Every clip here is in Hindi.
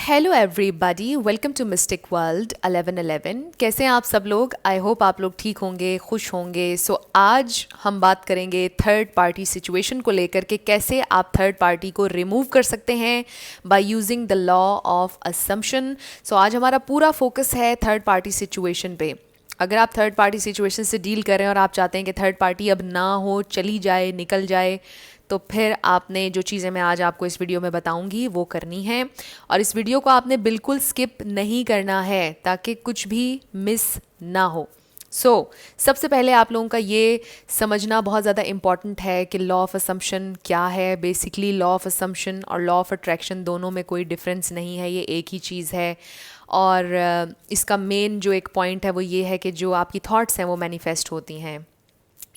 Hello everybody, welcome to Mystic World 1111। कैसे हैं आप सब लोग? आई होप आप लोग ठीक होंगे, खुश होंगे। आज हम बात करेंगे थर्ड पार्टी सिचुएशन को लेकर के कैसे आप थर्ड पार्टी को रिमूव कर सकते हैं by using the law of assumption. आज हमारा पूरा फोकस है थर्ड पार्टी सिचुएशन पे। अगर आप थर्ड पार्टी सिचुएशन से डील कर रहे हैं और आप चाहते हैं कि थर्ड पार्टी अब ना हो, चली जाए, निकल जाए, तो फिर आपने जो चीज़ें मैं आज आपको इस वीडियो में बताऊंगी वो करनी है। और इस वीडियो को आपने बिल्कुल स्किप नहीं करना है ताकि कुछ भी मिस ना हो। सबसे पहले आप लोगों का ये समझना बहुत ज़्यादा इम्पॉर्टेंट है कि लॉ ऑफ असम्पशन क्या है। बेसिकली लॉ ऑफ असम्पशन और लॉ ऑफ अट्रैक्शन दोनों में कोई डिफरेंस नहीं है, ये एक ही चीज़ है। और इसका मेन जो एक पॉइंट है वो ये है कि जो आपकी थॉट्स हैं वो मैनिफेस्ट होती हैं।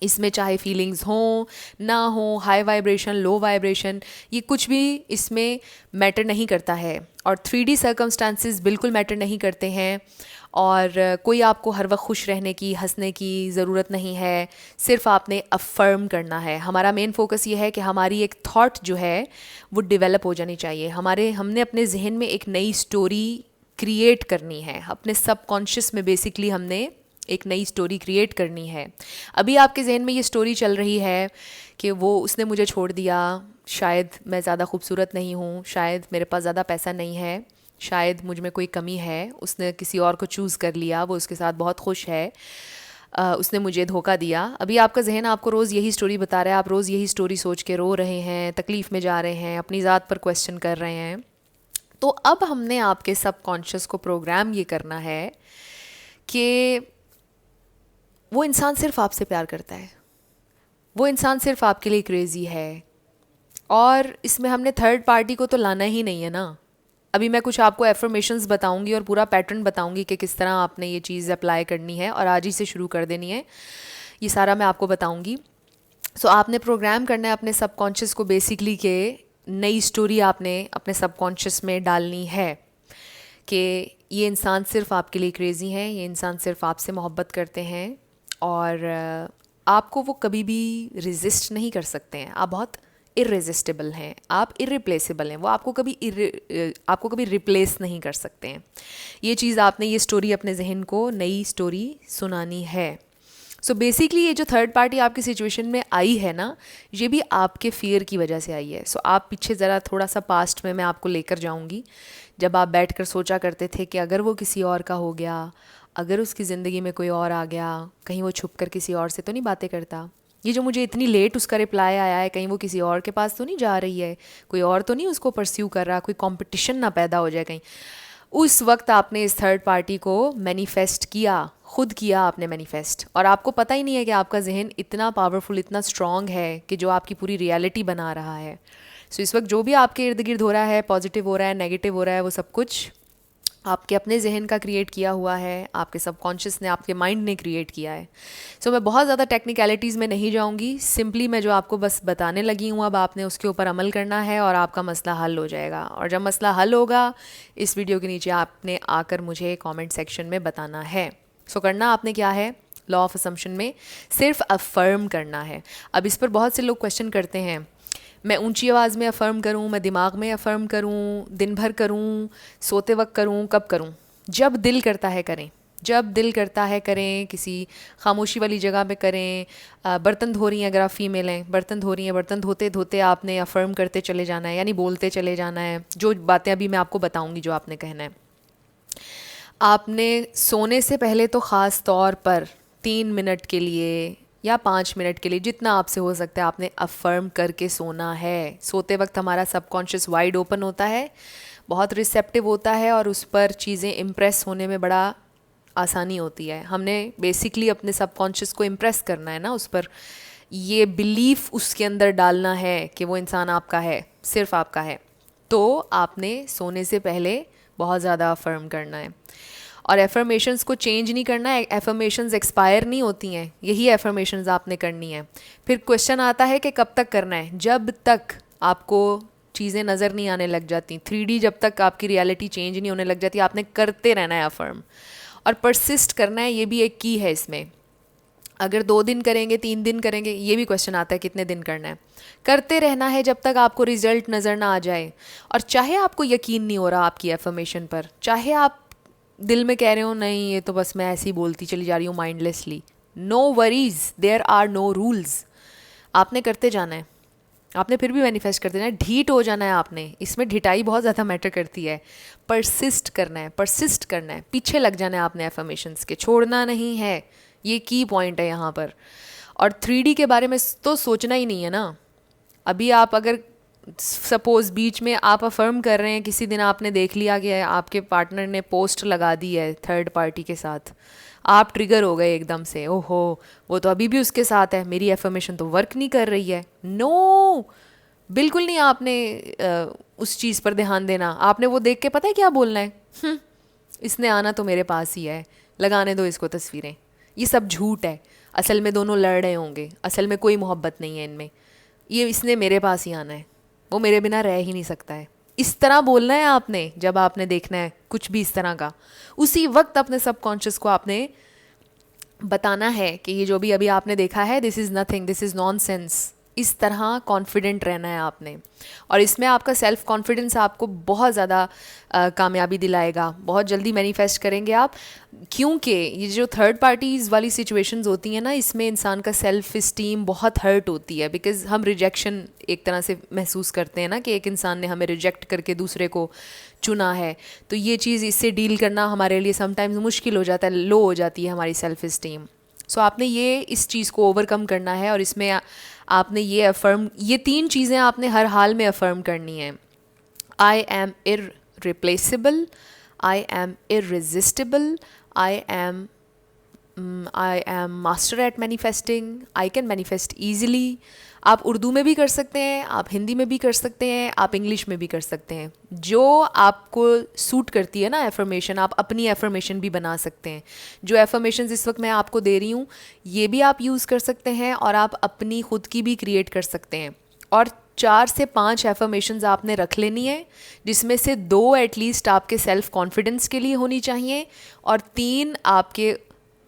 इसमें चाहे फीलिंग्स हों ना हो, हाई वाइब्रेशन, लो वाइब्रेशन, ये कुछ भी इसमें मैटर नहीं करता है। और 3D सर्कमस्टांसिस बिल्कुल मैटर नहीं करते हैं। और कोई आपको हर वक्त खुश रहने की, हंसने की ज़रूरत नहीं है। सिर्फ आपने अफर्म करना है। हमारा मेन फोकस ये है कि हमारी एक थॉट जो है वो डेवलप हो जानी चाहिए। हमने अपने जहन में एक नई स्टोरी क्रिएट करनी है। अपने सबकॉन्शियस में बेसिकली हमने एक नई स्टोरी क्रिएट करनी है। अभी आपके जहन में ये स्टोरी चल रही है कि वो उसने मुझे छोड़ दिया, शायद मैं ज़्यादा खूबसूरत नहीं हूँ, शायद मेरे पास ज़्यादा पैसा नहीं है, शायद मुझ में कोई कमी है, उसने किसी और को चूज़ कर लिया, वो उसके साथ बहुत खुश है, उसने मुझे धोखा दिया। अभी आपका जहन आपको रोज़ यही स्टोरी बता रहा है, आप रोज़ यही स्टोरी सोच के रो रहे हैं, तकलीफ़ में जा रहे हैं, अपनी ज़ात पर क्वेश्चन कर रहे हैं। तो अब हमने आपके सबकॉन्शियस को प्रोग्राम ये करना है कि वो इंसान सिर्फ आपसे प्यार करता है, वो इंसान सिर्फ आपके लिए क्रेज़ी है। और इसमें हमने थर्ड पार्टी को तो लाना ही नहीं है ना। अभी मैं कुछ आपको एफर्मेशंस बताऊंगी और पूरा पैटर्न बताऊंगी कि किस तरह आपने ये चीज़ अप्लाई करनी है और आज ही से शुरू कर देनी है। ये सारा मैं आपको बताऊंगी। आपने प्रोग्राम करना है अपने सबकॉन्शियस को बेसिकली कि नई स्टोरी आपने अपने सबकॉन्शियस में डालनी है कि ये इंसान सिर्फ आपके लिए क्रेज़ी हैं, ये इंसान सिर्फ आपसे मोहब्बत करते हैं और आपको वो कभी भी रेजिस्ट नहीं कर सकते हैं। आप बहुत इररेजिस्टिबल हैं, आप इरिप्लेसेबल हैं, वो आपको कभी रिप्लेस नहीं कर सकते हैं। ये चीज़ आपने ये स्टोरी अपने जहन को नई स्टोरी सुनानी है। बेसिकली ये जो थर्ड पार्टी आपकी सिचुएशन में आई है ना, ये भी आपके फियर की वजह से आई है। आप पीछे ज़रा थोड़ा सा पास्ट में मैं आपको लेकर जाऊंगी, जब आप बैठकर सोचा करते थे कि अगर वो किसी और का हो गया, अगर उसकी ज़िंदगी में कोई और आ गया, कहीं वो छुप कर किसी और से तो नहीं बातें करता, ये जो मुझे इतनी लेट उसका रिप्लाई आया है, कहीं वो किसी और के पास तो नहीं जा रही है, कोई और तो नहीं उसको परस्यू कर रहा, कोई कंपटीशन ना पैदा हो जाए कहीं। उस वक्त आपने इस थर्ड पार्टी को मैनिफेस्ट किया, खुद किया आपने मैनिफेस्ट, और आपको पता ही नहीं है कि आपका जहन इतना पावरफुल, इतना स्ट्रॉन्ग है कि जो आपकी पूरी रियलिटी बना रहा है। इस वक्त जो भी आपके इर्द गिर्द हो रहा है, पॉजिटिव हो रहा है, नेगेटिव हो रहा है, वो सब कुछ आपके अपने जहन का क्रिएट किया हुआ है, आपके सबकॉन्शियस ने, आपके माइंड ने क्रिएट किया है। मैं बहुत ज़्यादा टेक्निकलिटीज़ में नहीं जाऊंगी। सिंपली मैं जो आपको बस बताने लगी हूँ, अब आपने उसके ऊपर अमल करना है और आपका मसला हल हो जाएगा। और जब मसला हल होगा, इस वीडियो के नीचे आपने आकर मुझे कॉमेंट सेक्शन में बताना है। करना आपने क्या है, लॉ ऑफ असम्पशन में सिर्फ अफर्म करना है। अब इस पर बहुत से लोग क्वेश्चन करते हैं, मैं ऊंची आवाज़ में अफर्म करूं, मैं दिमाग में अफर्म करूं, दिन भर करूं, सोते वक्त करूं, कब करूं? जब दिल करता है करें, जब दिल करता है करें, किसी खामोशी वाली जगह पे करें। बर्तन धो रही हैं, अगर आप फीमेल हैं, बर्तन धो रही हैं, बर्तन धोते धोते आपने अफर्म करते चले जाना है, यानी बोलते चले जाना है जो बातें अभी मैं आपको बताऊंगी जो आपने कहना है। आपने सोने से पहले तो ख़ास तौर पर 3 मिनट के लिए या 5 मिनट के लिए, जितना आपसे हो सकता है, आपने अफर्म करके सोना है। सोते वक्त हमारा सबकॉन्शियस वाइड ओपन होता है, बहुत रिसेप्टिव होता है और उस पर चीज़ें इम्प्रेस होने में बड़ा आसानी होती है। हमने बेसिकली अपने सबकॉन्शियस को इम्प्रेस करना है ना, उस पर ये बिलीफ उसके अंदर डालना है कि वो इंसान आपका है, सिर्फ आपका है। तो आपने सोने से पहले बहुत ज़्यादा अफर्म करना है। और एफर्मेशंस को चेंज नहीं करना है, एफर्मेशंस एक्सपायर नहीं होती हैं, यही एफर्मेशंस आपने करनी है। फिर क्वेश्चन आता है कि कब तक करना है, जब तक आपको चीज़ें नज़र नहीं आने लग जाती, 3D जब तक आपकी रियलिटी चेंज नहीं होने लग जाती, आपने करते रहना है अफर्म और परसिस्ट करना है। ये भी एक की है इसमें। अगर 2 दिन करेंगे, 3 दिन करेंगे, ये भी क्वेश्चन आता है कितने दिन करना है। करते रहना है जब तक आपको रिजल्ट नज़र ना आ जाए। और चाहे आपको यकीन नहीं हो रहा आपकी एफर्मेशन पर, चाहे आप दिल में कह रहे हो नहीं ये तो बस मैं ऐसे ही बोलती चली जा रही हूँ mindlessly, no worries, there are no rules. आपने करते जाना है, आपने फिर भी मैनिफेस्ट करते जाना है, ढीठ हो जाना है आपने, इसमें ढिठाई बहुत ज़्यादा मैटर करती है। परसिस्ट करना है, परसिस्ट करना है, पीछे लग जाना है आपने एफर्मेशंस के, छोड़ना नहीं है, ये की पॉइंट है यहाँ पर। और 3D के बारे में तो सोचना ही नहीं है ना। अभी आप अगर सपोज बीच में आप अफर्म कर रहे हैं, किसी दिन आपने देख लिया कि आपके पार्टनर ने पोस्ट लगा दी है थर्ड पार्टी के साथ, आप ट्रिगर हो गए एकदम से, ओहो वो तो अभी भी उसके साथ है, मेरी एफर्मेशन तो वर्क नहीं कर रही है। नो, बिल्कुल नहीं आपने उस चीज़ पर ध्यान देना। आपने वो देख के पता है क्या बोलना है, इसने आना तो मेरे पास ही है, लगाने दो इसको तस्वीरें, ये सब झूठ है, असल में दोनों लड़ रहे होंगे, असल में कोई मोहब्बत नहीं है इनमें, ये इसने मेरे पास ही आना है, वो मेरे बिना रह ही नहीं सकता है। इस तरह बोलना है आपने जब आपने देखना है कुछ भी इस तरह का। उसी वक्त अपने सबकॉन्शियस को आपने बताना है कि ये जो भी अभी आपने देखा है this is nothing, this is nonsense. इस तरह कॉन्फिडेंट रहना है आपने, और इसमें आपका सेल्फ कॉन्फिडेंस आपको बहुत ज़्यादा कामयाबी दिलाएगा, बहुत जल्दी मैनिफेस्ट करेंगे आप। क्योंकि ये जो थर्ड पार्टीज़ वाली सिचुएशंस होती हैं ना, इसमें इंसान का सेल्फ इस्टीम बहुत हर्ट होती है, बिकॉज़ हम रिजेक्शन एक तरह से महसूस करते हैं ना कि एक इंसान ने हमें रिजेक्ट करके दूसरे को चुना है। तो ये चीज़, इससे डील करना हमारे लिए समटाइम्स मुश्किल हो जाता है, लो हो जाती है हमारी सेल्फ इस्टीम। सो आपने ये इस चीज़ को ओवरकम करना है, और इसमें आपने ये अफर्म, ये 3 चीज़ें आपने हर हाल में अफर्म करनी है। I am irreplaceable, I am irresistible, I am master at manifesting, I can manifest easily. आप उर्दू में भी कर सकते हैं, आप हिंदी में भी कर सकते हैं, आप इंग्लिश में भी कर सकते हैं, जो आपको सूट करती है ना एफर्मेशन, आप अपनी एफर्मेशन भी बना सकते हैं। जो एफर्मेशन इस वक्त मैं आपको दे रही हूँ ये भी आप यूज़ कर सकते हैं, और आप अपनी खुद की भी क्रिएट कर सकते हैं। और 4 से 5 एफर्मेशंस आपने रख लेनी है, जिसमें से 2 एटलीस्ट आपके सेल्फ कॉन्फिडेंस के लिए होनी चाहिए, और 3 आपके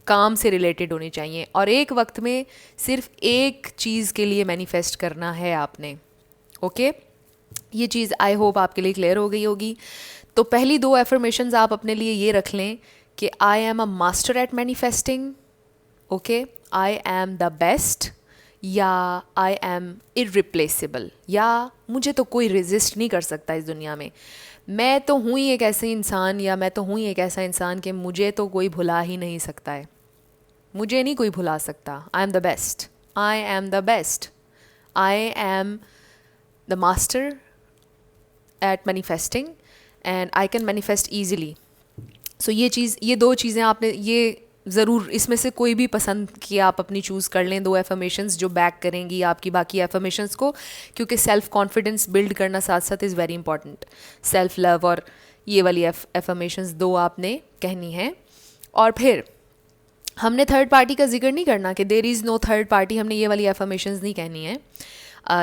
काम से रिलेटेड होनी चाहिए, और एक वक्त में सिर्फ एक चीज़ के लिए मैनिफेस्ट करना है आपने। ओके, ये चीज़ आई होप आपके लिए क्लियर हो गई होगी। तो पहली 2 एफर्मेशंस आप अपने लिए ये रख लें कि I am a master at manifesting, okay, I am the best, या आई एम इररिप्लेसेबल, या मुझे तो कोई रेजिस्ट नहीं कर सकता इस दुनिया में, मैं तो हूँ ही एक ऐसे इंसान, या मैं तो हूँ ही एक ऐसा इंसान कि मुझे तो कोई भुला ही नहीं सकता है, मुझे नहीं कोई भुला सकता। I am the best, I am the best, I am the master at manifesting, and I can manifest easily. So ये चीज़, ये 2 चीज़ें आपने ये ज़रूर, इसमें से कोई भी पसंद की आप अपनी चूज़ कर लें, 2 एफर्मेशंस जो बैक करेंगी आपकी बाकी एफर्मेशंस को, क्योंकि सेल्फ कॉन्फिडेंस बिल्ड करना साथ साथ is very important. Self love और ये वाली एफर्मेशंस 2 आपने कहनी है। और फिर हमने थर्ड पार्टी का जिक्र नहीं करना कि there is no third party, हमने ये वाली एफर्मेशंस नहीं कहनी है,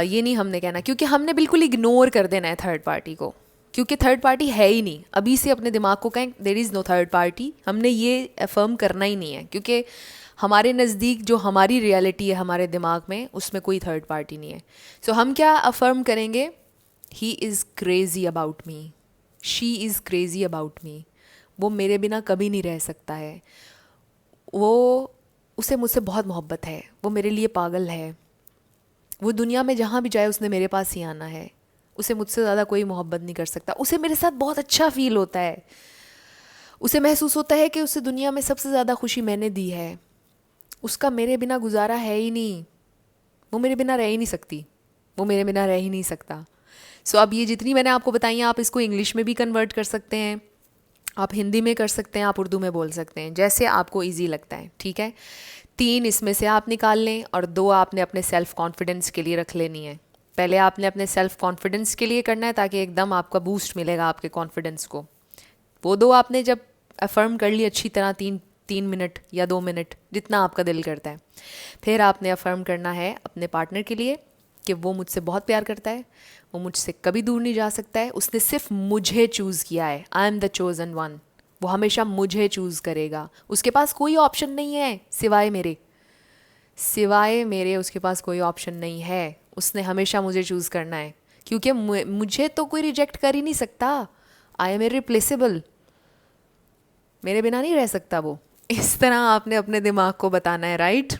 ये नहीं हमने कहना, क्योंकि हमने बिल्कुल इग्नोर कर देना है थर्ड पार्टी को, क्योंकि थर्ड पार्टी है ही नहीं। अभी से अपने दिमाग को कहें there is no third party, हमने ये अफर्म करना ही नहीं है, क्योंकि हमारे नज़दीक जो हमारी रियलिटी है हमारे दिमाग में, उसमें कोई थर्ड पार्टी नहीं है। सो हम क्या अफर्म करेंगे, he is crazy about me, she is crazy about me, वो मेरे बिना कभी नहीं रह सकता है, वो, उसे मुझसे बहुत मोहब्बत है, वो मेरे लिए पागल है, वो दुनिया में जहाँ भी जाए उसने मेरे पास ही आना है, उसे मुझसे ज़्यादा कोई मोहब्बत नहीं कर सकता, उसे मेरे साथ बहुत अच्छा फ़ील होता है, उसे महसूस होता है कि उसे दुनिया में सबसे ज़्यादा खुशी मैंने दी है, उसका मेरे बिना गुजारा है ही नहीं, वो मेरे बिना रह ही नहीं सकती, वो मेरे बिना रह ही नहीं सकता। सो अब ये जितनी मैंने आपको बताई हैं, आप इसको इंग्लिश में भी कन्वर्ट कर सकते हैं, आप हिंदी में कर सकते हैं, आप उर्दू में बोल सकते हैं, जैसे आपको ईजी लगता है, ठीक है। 3 इसमें से आप निकाल लें, और 2 आपने अपने सेल्फ कॉन्फिडेंस के लिए रख लेनी है। पहले आपने अपने सेल्फ कॉन्फिडेंस के लिए करना है, ताकि एकदम आपका बूस्ट मिलेगा आपके कॉन्फिडेंस को। वो 2 आपने जब अफर्म कर ली अच्छी तरह, 3 मिनट या 2 मिनट, जितना आपका दिल करता है, फिर आपने अफर्म करना है अपने पार्टनर के लिए कि वो मुझसे बहुत प्यार करता है, वो मुझसे कभी दूर नहीं जा सकता है, उसने सिर्फ मुझे चूज़ किया है, I am the chosen one, वो हमेशा मुझे चूज़ करेगा, उसके पास कोई ऑप्शन नहीं है सिवाय मेरे, सिवाय मेरे उसके पास कोई ऑप्शन नहीं है। उसने हमेशा मुझे चूज़ करना है, क्योंकि मुझे तो कोई रिजेक्ट कर ही नहीं सकता। आई एम इररिप्लेसेबल, मेरे बिना नहीं रह सकता वो। इस तरह आपने अपने दिमाग को बताना है, राइट?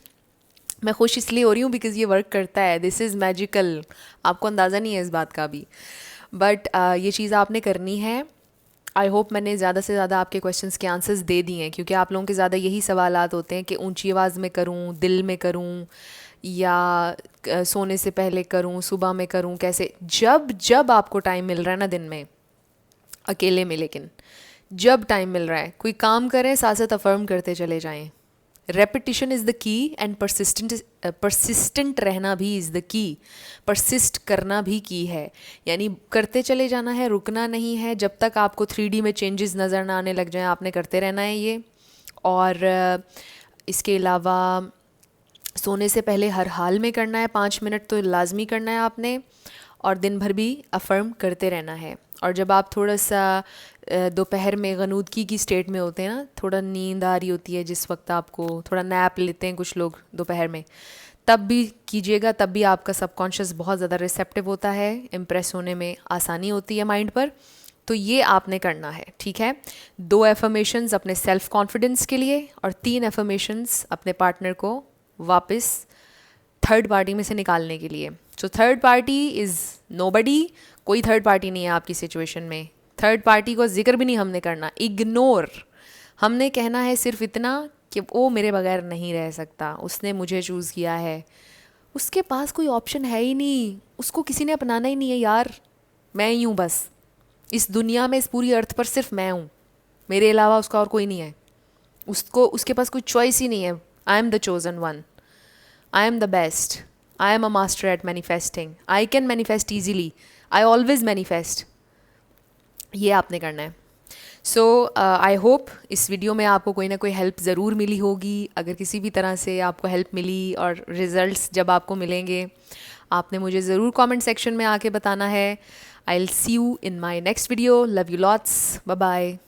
मैं खुश इसलिए हो रही हूँ बिकॉज़ ये वर्क करता है। This is magical. आपको अंदाज़ा नहीं है इस बात का भी, बट ये चीज़ आपने करनी है। आई होप मैंने ज़्यादा से ज़्यादा आपके क्वेश्चंस के आंसर्स दे दिए हैं, क्योंकि आप लोगों के ज़्यादा यही सवालात होते हैं कि ऊंची आवाज़ में करूं, दिल में करूं, या सोने से पहले करूं, सुबह में करूं, कैसे। जब जब आपको टाइम मिल रहा है ना दिन में, अकेले में, लेकिन जब टाइम मिल रहा है कोई काम करें, साथ साथ अफर्म करते चले जाएं। Repetition is the key, and persistent रहना भी इज़ द की। परसिस्ट करना भी की है, यानी करते चले जाना है, रुकना नहीं है। जब तक आपको 3D में चेंजेस नज़र ना आने लग जाएं, आपने करते रहना है ये। और इसके अलावा सोने से पहले हर हाल में करना है, 5 मिनट तो लाजमी करना है आपने। और दिन भर भी अफर्म करते रहना है। और जब आप थोड़ा सा दोपहर में गनूदगी की स्टेट में होते हैं ना, थोड़ा नींद आ रही होती है, जिस वक्त आपको थोड़ा नैप लेते हैं कुछ लोग दोपहर में, तब भी कीजिएगा। तब भी आपका सबकॉन्शियस बहुत ज़्यादा रिसेप्टिव होता है, इम्प्रेस होने में आसानी होती है माइंड पर। तो ये आपने करना है, ठीक है? 2 एफर्मेशंस अपने सेल्फ कॉन्फिडेंस के लिए, और 3 एफर्मेशंस अपने पार्टनर को वापस थर्ड पार्टी में से निकालने के लिए। So third party is nobody. कोई थर्ड पार्टी नहीं है आपकी सिचुएशन में। थर्ड पार्टी को जिक्र भी नहीं हमने करना, इग्नोर। हमने कहना है सिर्फ इतना कि वो मेरे बगैर नहीं रह सकता, उसने मुझे चूज़ किया है, उसके पास कोई ऑप्शन है ही नहीं, उसको किसी ने अपनाना ही नहीं है यार, मैं ही हूँ बस इस दुनिया में, इस पूरी अर्थ पर सिर्फ मैं हूँ, मेरे अलावा उसका और कोई नहीं है। उसको, उसके पास कोई चॉइस ही नहीं है। I am the chosen one, I am the best, I am a master at manifesting, I can manifest easily, I always manifest. ये आपने करना है। सो आई होप इस वीडियो में आपको कोई ना कोई हेल्प ज़रूर मिली होगी। अगर किसी भी तरह से आपको हेल्प मिली और रिज़ल्ट्स जब आपको मिलेंगे, आपने मुझे ज़रूर कमेंट सेक्शन में आके बताना है। I will see you in my next video. Love you lots, bye bye.